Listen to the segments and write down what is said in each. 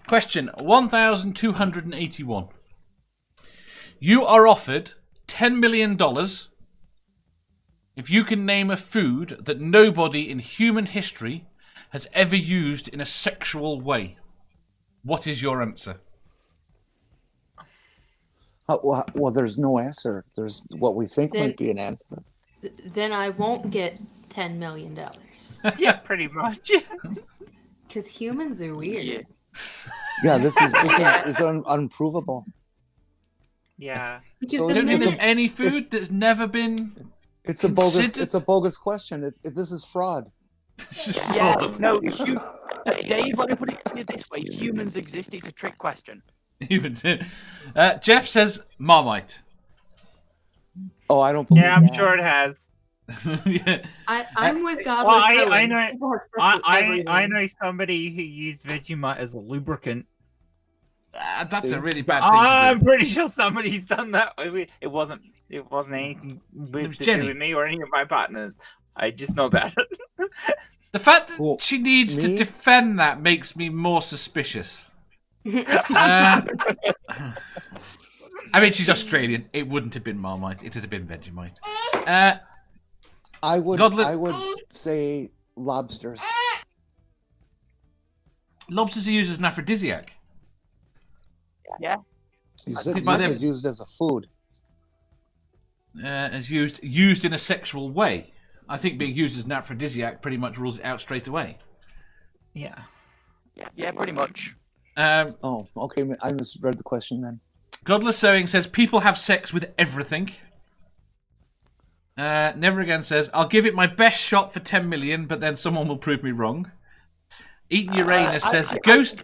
Question 1281. You are offered $10 million if you can name a food that nobody in human history has ever used in a sexual way. What is your answer? Well, there's no answer. There's what we think might be an answer. Then I won't get $10 million. Yeah, pretty much. Because humans are weird. Yeah, this is unprovable. Yeah. So Don't name any food that's never been. It's a bogus question. This is fraud. Yeah, no, Dave, let me put it to you this way. Humans exist, it's a trick question. Humans. Jeff says Marmite. Oh, I don't believe Yeah, I'm that. sure it has. Yeah. I'm with God. Well, I know somebody who used Vegemite as a lubricant. That's a really bad thing to I'm do. pretty sure somebody's done that. It wasn't anything to do with me or any of my partners. I just know about it. The fact that she needs to defend that makes me more suspicious. I mean, she's Australian. It wouldn't have been Marmite. It would have been Vegemite. I would say lobsters. Lobsters are used as an aphrodisiac. Yeah. You said used as a food. As used in a sexual way. I think being used as an aphrodisiac pretty much rules it out straight away. Yeah. Yeah, pretty much. Okay. I misread the question then. Godless Sewing says people have sex with everything. Never Again says I'll give it my best shot for 10 million, but then someone will prove me wrong. Eaton Uranus says Ghost.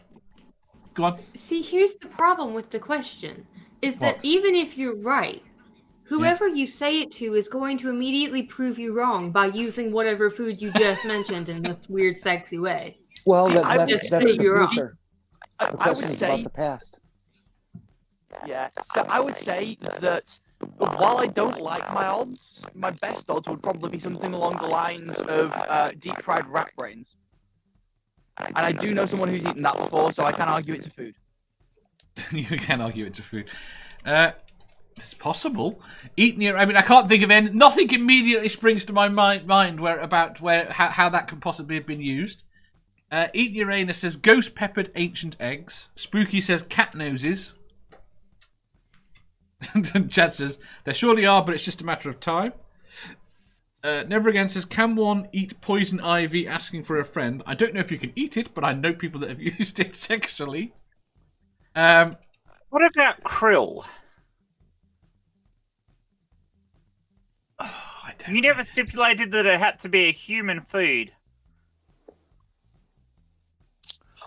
Go on. See, here's the problem with the question: is that even if you're right, whoever you say it to is going to immediately prove you wrong by using whatever food you just mentioned in this weird, sexy way. Well, that's the you're future. The question is about the past. Yeah, so I would say that while I don't like my odds, my best odds would probably be something along the lines of deep-fried rat brains. And I do know someone who's eaten that before, so I can argue it's a food. You can argue it's a food. It's possible. I mean, I can't think of any. Nothing immediately springs to my mind how that could possibly have been used. Eaton Uranus says ghost peppered ancient eggs. Spooky says cat noses. Chad says there surely are, but it's just a matter of time. Never Again says can one eat poison ivy asking for a friend? I don't know if you can eat it, but I know people that have used it sexually. What about krill? You never stipulated that it had to be a human food.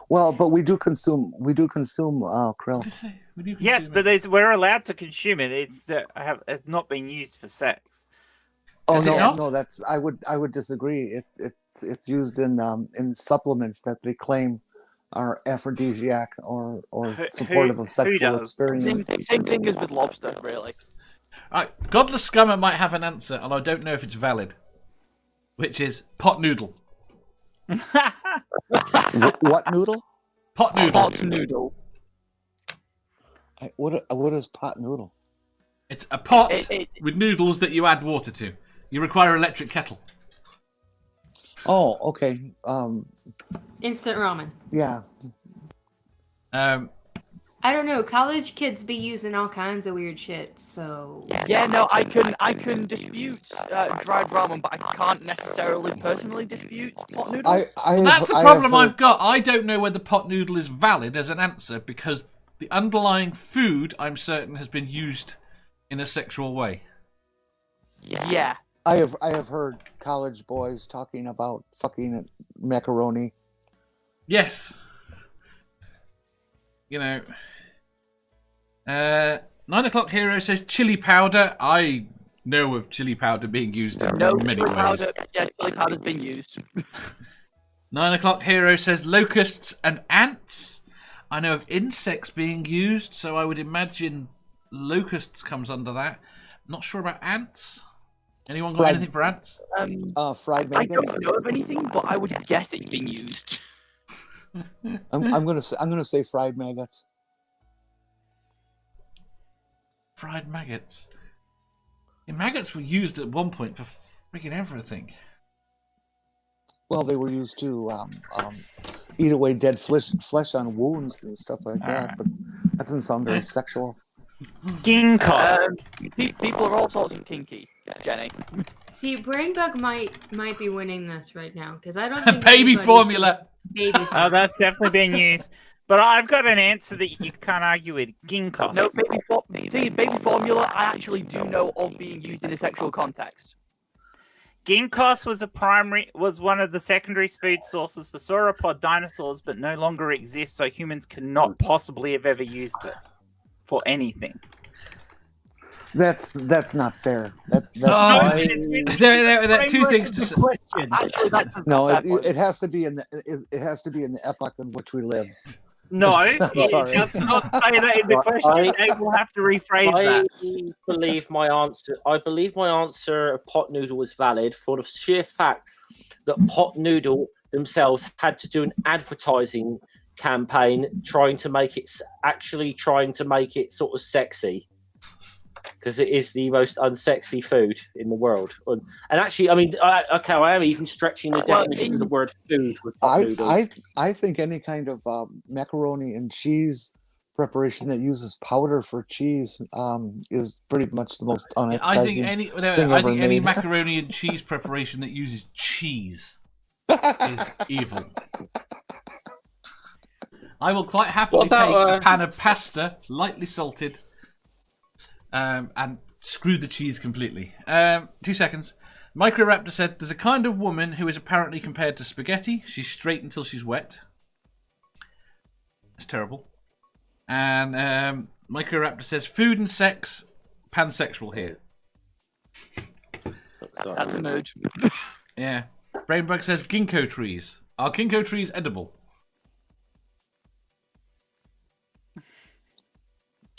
Well, but we do consume krill. Yes, but we're allowed to consume it. It's not being used for sex. Oh no, that's I would disagree. It's used in supplements that they claim are aphrodisiac or supportive of sexual experience. Same thing as with lobster, really. Alright, Godless Scummer might have an answer, and I don't know if it's valid. Which is pot noodle. What noodle? Pot noodle. Pot noodle. What is pot noodle? It's a pot with noodles that you add water to. You require an electric kettle. Oh, okay. Instant ramen. Yeah. I don't know. College kids be using all kinds of weird shit. So yeah, no, I can dispute dried ramen, but I can't necessarily personally dispute pot noodles. That's the problem I've got. I don't know whether pot noodle is valid as an answer because the underlying food, I'm certain, has been used in a sexual way. Yeah. I have heard college boys talking about fucking macaroni. Yes. 9 o'clock hero says chili powder. I know of chili powder being used in many ways. Chili powder's been used. 9 o'clock hero says locusts and ants. I know of insects being used, so I would imagine locusts comes under that. Not sure about ants. Anyone got anything for ants? Fried maggots? I don't know of anything, but I would guess it's being used. I'm gonna say fried maggots. Fried maggots. Yeah, maggots were used at one point for freaking everything. Well, they were used to eat away dead flesh on wounds and stuff like that. But that doesn't sound very sexual. Ginkgos. People are all sorts of kinky, Jenny. See, Brainbug might be winning this right now because I don't think Baby formula. Baby Oh, formula. that's definitely being used. But I've got an answer that you can't argue with. Ginkgos. No, baby formula, I actually do know of being used in a sexual context. Ginkgos was one of the secondary food sources for sauropod dinosaurs, but no longer exists, so humans cannot possibly have ever used it for anything. That's not fair. There are two things to say. Actually, No, it has to be in the epoch in which we live. No, it Sorry. does not say that in the question. I will have to rephrase that. I believe my answer of pot noodle was valid for the sheer fact that pot noodle themselves had to do an advertising campaign trying to make it sort of sexy. Because it is the most unsexy food in the world, and actually, I mean, I am even stretching the definition of the word food with pot noodles. I think any kind of macaroni and cheese preparation that uses powder for cheese is pretty much the most unappetizing. I think any macaroni and cheese preparation that uses cheese is evil. I will quite happily take a pan of pasta, lightly salted. And screw the cheese completely. 2 seconds. Microraptor said, there's a kind of woman who is apparently compared to spaghetti. She's straight until she's wet. It's terrible. And Microraptor says, food and sex, pansexual here. that's a mood. Yeah. Brainbug says, ginkgo trees. Are ginkgo trees edible?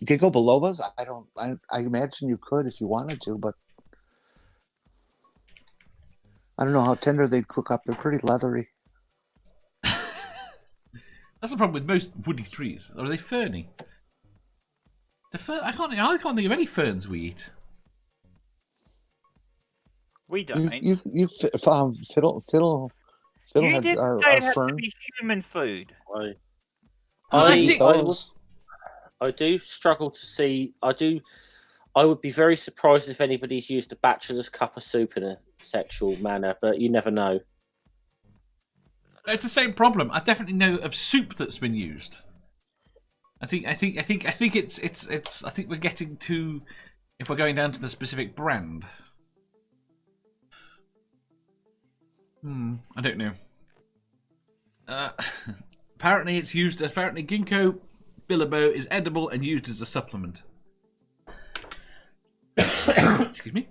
Ginkgo bilobas? I imagine you could if you wanted to, but I don't know how tender they'd cook up. They're pretty leathery. That's the problem with most woody trees. Or are they ferny? I can't think of any ferns we eat. We don't. Fiddle You didn't are say it has fern. to be human food. I do struggle to see. I would be very surprised if anybody's used a bachelor's cup of soup in a sexual manner, but you never know. It's the same problem. I definitely know of soup that's been used. I think it's. I think we're getting to. If we're going down to the specific brand. I don't know. Apparently, it's used. Apparently, ginkgo biloba is edible and used as a supplement. Excuse me.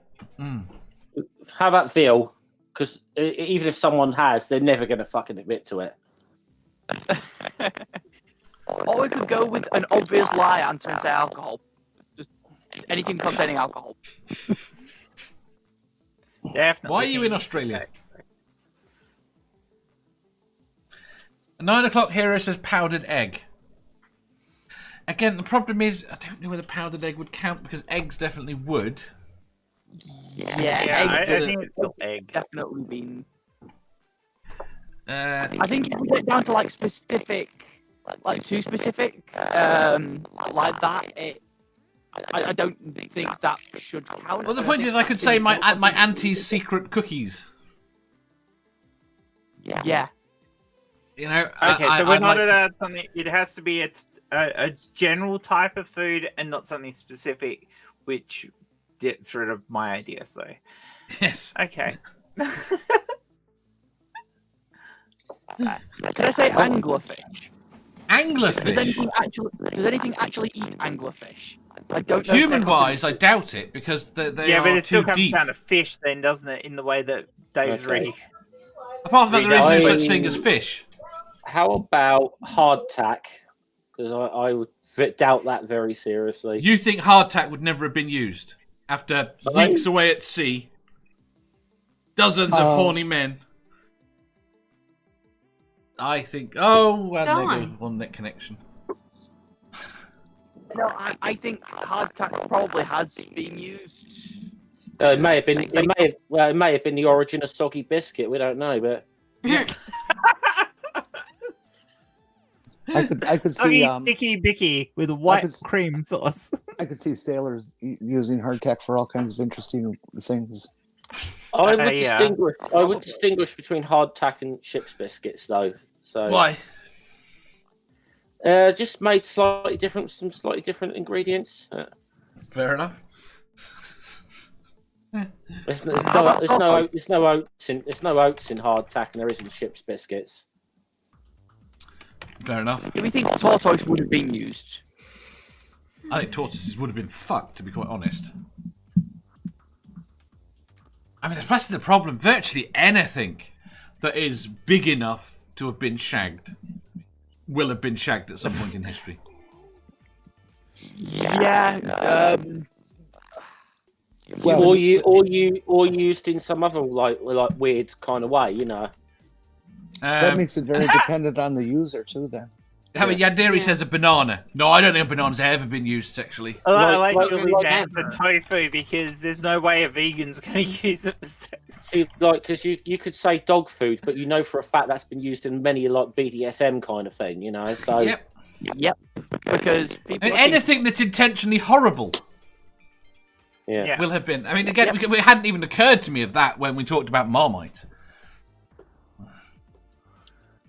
How about veal? Because even if someone has, they're never going to fucking admit to it. Or we could go with an obvious lie answer and say alcohol. Just anything containing alcohol. Definitely. Why are you in Australia? 9 o'clock hero says powdered egg. Again, the problem is I don't know whether powdered egg would count because eggs definitely would. Yeah, I think it's still egg. Definitely been. I I think if we get down to like specific, like too specific, like that, I don't think that should count. Well, the point is, I could say my auntie's secret cookies. Yeah. You know. Okay, so we're not at something. It has to be a general type of food and not something specific, which gets rid of my idea. So. Yes. Okay. Did I say anglerfish? Anglerfish. Does anything actually eat anglerfish? I don't know. Human-wise, I doubt it because they Yeah, but are it still too comes deep. down to fish, then, doesn't it? In the way that Dave's ready. Apart from that, there is no such thing as fish. How about hardtack? Because I would doubt that very seriously. You think hardtack would never have been used after weeks away at sea, dozens of horny men. I think. Oh, and there Gone. goes one net connection. No, I think hardtack probably has been used. It may have been. It may have been the origin of soggy biscuit. We don't know, but Yeah. I could Soggy see sticky bicky with white cream sauce. I could see sailors using hardtack for all kinds of interesting things. I would distinguish between hardtack and ship's biscuits, though. So Why? Just made some slightly different ingredients. Fair enough. There's no oats in hardtack, and there isn't ship's biscuits. Fair enough. Do we think tortoise would have been used? I think tortoises would have been fucked, to be quite honest. I mean, that's the problem. Virtually anything that is big enough to have been shagged will have been shagged at some point in history. Yeah. Or used in some other like weird kind of way, you know. That makes it very dependent on the user too. Then. I mean, Yandere says a banana. No, I don't think a banana's ever been used sexually. I like Julie's answer, tofu, because there's no way a vegan's going to use it for sex. See, like, because you could say dog food, but you know for a fact that's been used in many like BDSM kind of thing, you know. So Yep. Because people anything that's intentionally horrible. Yeah. Will have been. I mean, again, it hadn't even occurred to me of that when we talked about Marmite.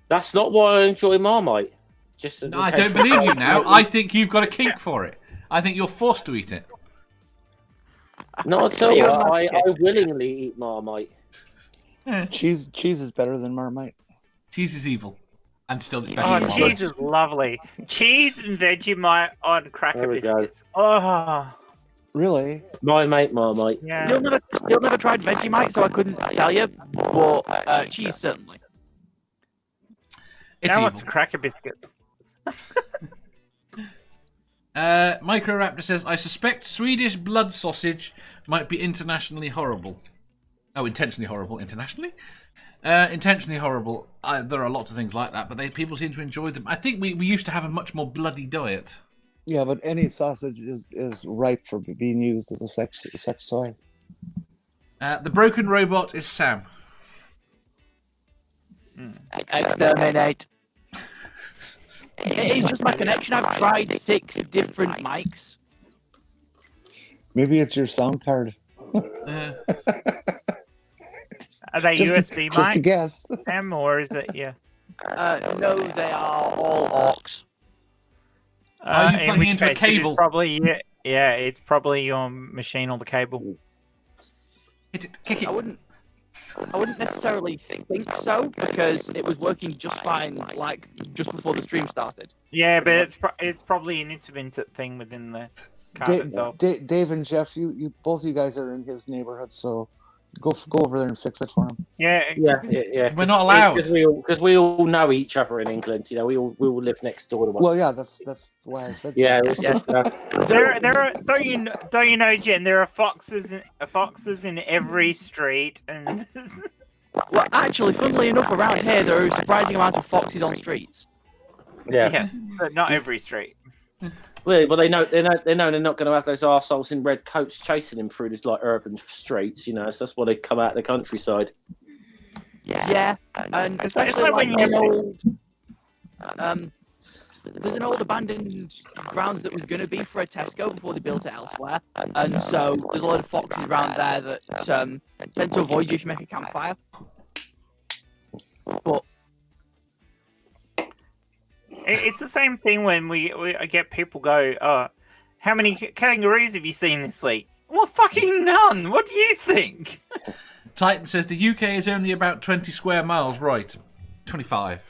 That's not why I enjoy Marmite. No, I don't believe you now. I think you've got a kink for it. I think you're forced to eat it. Not at all. I willingly eat Marmite. Cheese is better than Marmite. Cheese is evil. And still it's better Oh, than cheese Marmite. is lovely. Cheese and Vegemite on cracker There we go. biscuits. Oh, Really? My mate Marmite. yeah. Still never tried Vegemite, so I couldn't tell you. But cheese certainly. It's Now evil. it's cracker biscuits. Microraptor says, I suspect Swedish blood sausage might be internationally horrible. Oh, intentionally horrible. Internationally? Intentionally horrible. There are lots of things like that, but people seem to enjoy them. I think we used to have a much more bloody diet. Yeah, but any sausage is ripe for being used as a sex toy. The broken robot is Sam. Exterminate. It's just my connection. I've tried 6 different mics. Maybe it's your sound card. Are they USB mics? Just a guess. Sam, or is it, yeah? No, they are all aux. Are you in plugging which into a case it is cable? Probably, yeah, it's probably your machine or the cable. Kick it. I wouldn't necessarily think so, because it was working just fine, like just before the stream started. Yeah, but it's probably an intermittent thing within the card itself. Dave and Jeff, you both of you guys are in his neighborhood, so go over there and fix it for him. Yeah. We're not allowed because we all know each other in England. You know, we all live next door to one. Well, yeah, that's why I said. Yeah, so. it's just. There are. Don't you know, Jen? There are foxes in every street, and Well, actually, funnily enough, around here there are a surprising amount of foxes on streets. Yeah. yes, but not every street. Well, they know they're not going to have those arseholes in red coats chasing him through these like urban streets, you know. So that's why they come out of the countryside. Yeah, and It's especially like like when an you- old. There's an old abandoned grounds that was going to be for a Tesco before they built it elsewhere, and so there's a lot of foxes around there that tend to avoid you if you make a campfire. But It's the same thing when we get people go, how many kangaroos have you seen this week? Well, fucking none. What do you think? Titan says the UK is only about 20 square miles. Right. 25.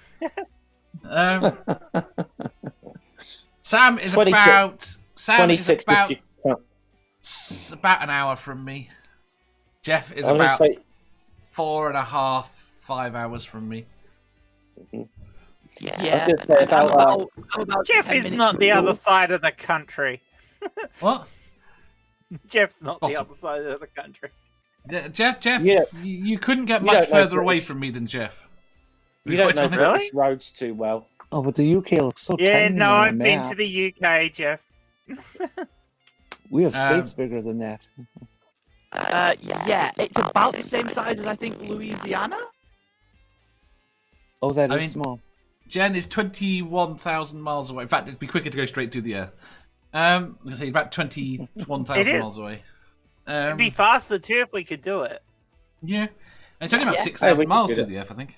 Sam is 26 about an hour from me. Jeff is I'm gonna about say- 4.5, 5 hours from me. yeah, I was gonna say I'm about Jeff 10 is minutes not from the school. other side of the country. What? Jeff's not the Oh. other side of the country. Jeff, Yeah. you couldn't get You much don't know further away British. from me than Jeff. You don't know Really? British roads too well. Oh, but the UK looks so Yeah, tiny no, on a I've been map. to the UK, Jeff. We have states bigger than that. Yeah, it's about the same size as I think Louisiana. Oh, that I is mean- small. Jen is 21,000 miles away. In fact, it'd be quicker to go straight to the Earth. I'm going to say about 21,000 It is. miles away. It'd be faster too if we could do it. Yeah. And it's only about Yeah. 6,000 Hey, we miles could to do the Earth, I think.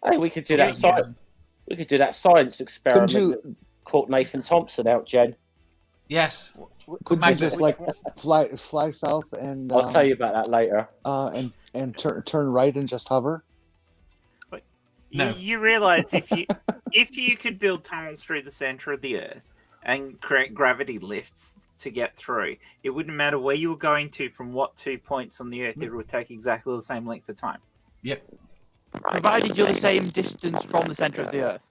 Hey, we could do Yeah. that science. We could do that science experiment that caught Nathan Thompson out, Jen. Yes. Could you Magnet. just like fly south and I'll tell you about that later. and turn right and just hover? No. You realize if you could build tunnels through the center of the Earth and create gravity lifts to get through, it wouldn't matter where you were going to from what 2 points on the Earth. It would take exactly the same length of time. Yep. Provided you're the same distance from the center of the Earth.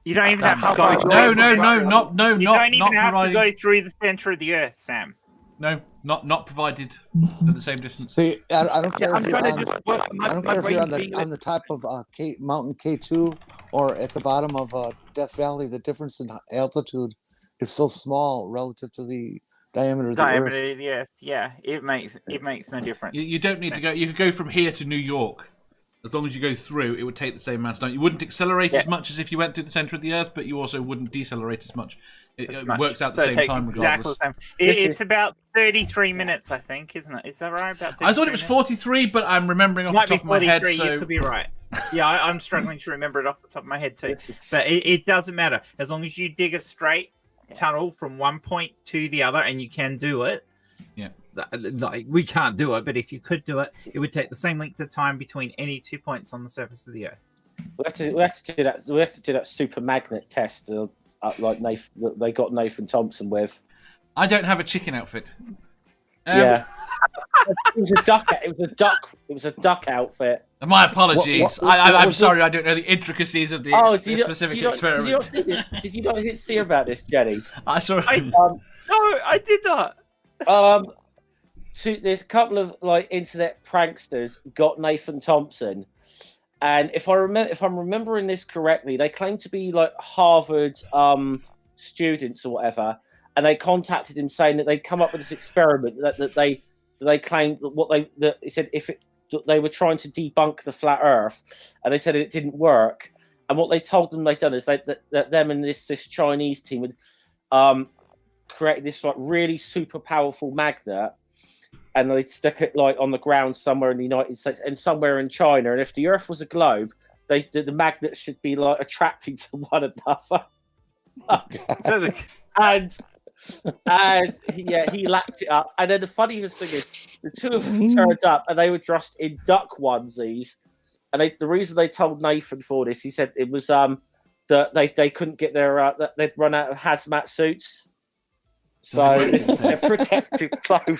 You don't even have How to go. far- through No, it. no, You don't even not have provided. to go through the center of the Earth, Sam. No, not provided at the same distance. See, I don't care Yeah, I'm if you're trying on. to just work. I don't care if you're on the top of Mountain K2 or at the bottom of Death Valley. The difference in altitude is so small relative to the diameter of the Diameter Earth. of the Earth. Yeah, it makes no difference. You don't need to go. You could go from here to New York. As long as you go through, it would take the same amount of time. You wouldn't accelerate as much as if you went through the center of the Earth, but you also wouldn't decelerate as much. It works out the So it same takes time exactly regardless. the same. It's about 33 minutes, I think, isn't it? Is that right? About 33 I thought it was 43, but I'm remembering off the Might be top of my head. 43. So You could be right. Yeah, I'm struggling to remember it off the top of my head too. But it doesn't matter as long as you dig a straight tunnel from one point to the other, and you can do it. Yeah. Like, we can't do it, but if you could do it, it would take the same length of time between any 2 points on the surface of the Earth. We have to do that. We have to do that super magnet test, like Nathan, that they got Nathan Thompson with. I don't have a chicken outfit. Yeah, it was a duck. It was a duck outfit. My apologies. What I'm was sorry. this? I don't know the intricacies of the specific experiment. Did you not see about this, Jenny? I saw. No, I did not. There's a couple of like internet pranksters got Nathan Thompson, and if I'm remembering this correctly, they claim to be like Harvard students or whatever, and they contacted him saying that they'd come up with this experiment that they claimed that he said they were trying to debunk the flat Earth, and they said it didn't work. And what they told them they'd done is that them and this Chinese team had created this like really super powerful magnet, and they'd stick it like on the ground somewhere in the United States and somewhere in China. And if the Earth was a globe, the magnets should be like attracting to one another. and yeah, he lapped it up. And then the funniest thing is, the two of them turned up, and they were dressed in duck onesies. And the reason they told Nathan for this, he said it was that they couldn't get their they'd run out of hazmat suits, so this is their protective clothing.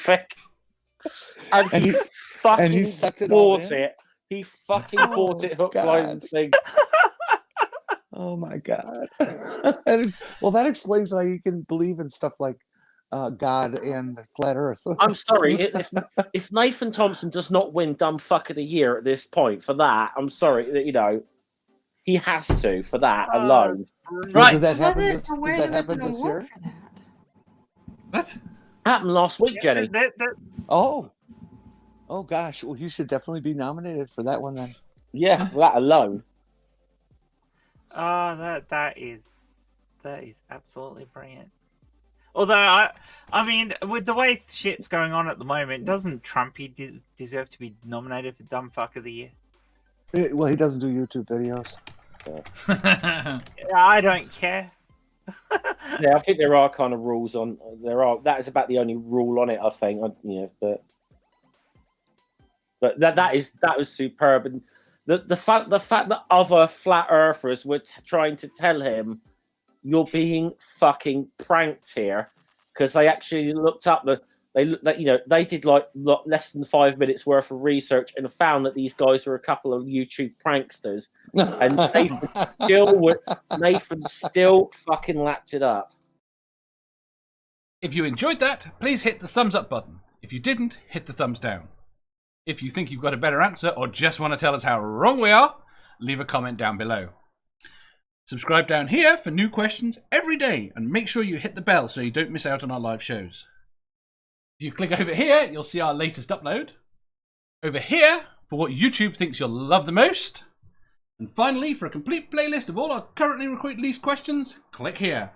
And he fucking bought it. He fucking bought it hook, line, and sinker. Oh my god! Well, that explains why you can believe in stuff like God and flat Earth. I'm sorry, if Nathan Thompson does not win Dumb Fuck of the Year at this point for that, I'm sorry that he has to for that alone. Right. Did that happen Whether- this, did where that there was happen an this award year? for that. What? Happened last week, Jenny. Oh gosh! Well, you should definitely be nominated for that one then. Yeah, that alone. Oh, that is absolutely brilliant. Although I mean, with the way shit's going on at the moment, doesn't Trumpy deserve to be nominated for Dumb Fuck of the Year? Well, he doesn't do YouTube videos. I don't care. Yeah, I think there are kind of rules on that is about the only rule on it, I think. But that was superb, and the fact that other flat earthers were trying to tell him you're being fucking pranked here, because they actually looked up they did like less than 5 minutes worth of research and found that these guys were a couple of YouTube pranksters, and Nathan still fucking lapped it up. If you enjoyed that, please hit the thumbs up button. If you didn't, hit the thumbs down. If you think you've got a better answer or just want to tell us how wrong we are, leave a comment down below. Subscribe down here for new questions every day, and make sure you hit the bell so you don't miss out on our live shows. If you click over here, you'll see our latest upload. Over here, for what YouTube thinks you'll love the most. And finally, for a complete playlist of all our currently released questions, click here.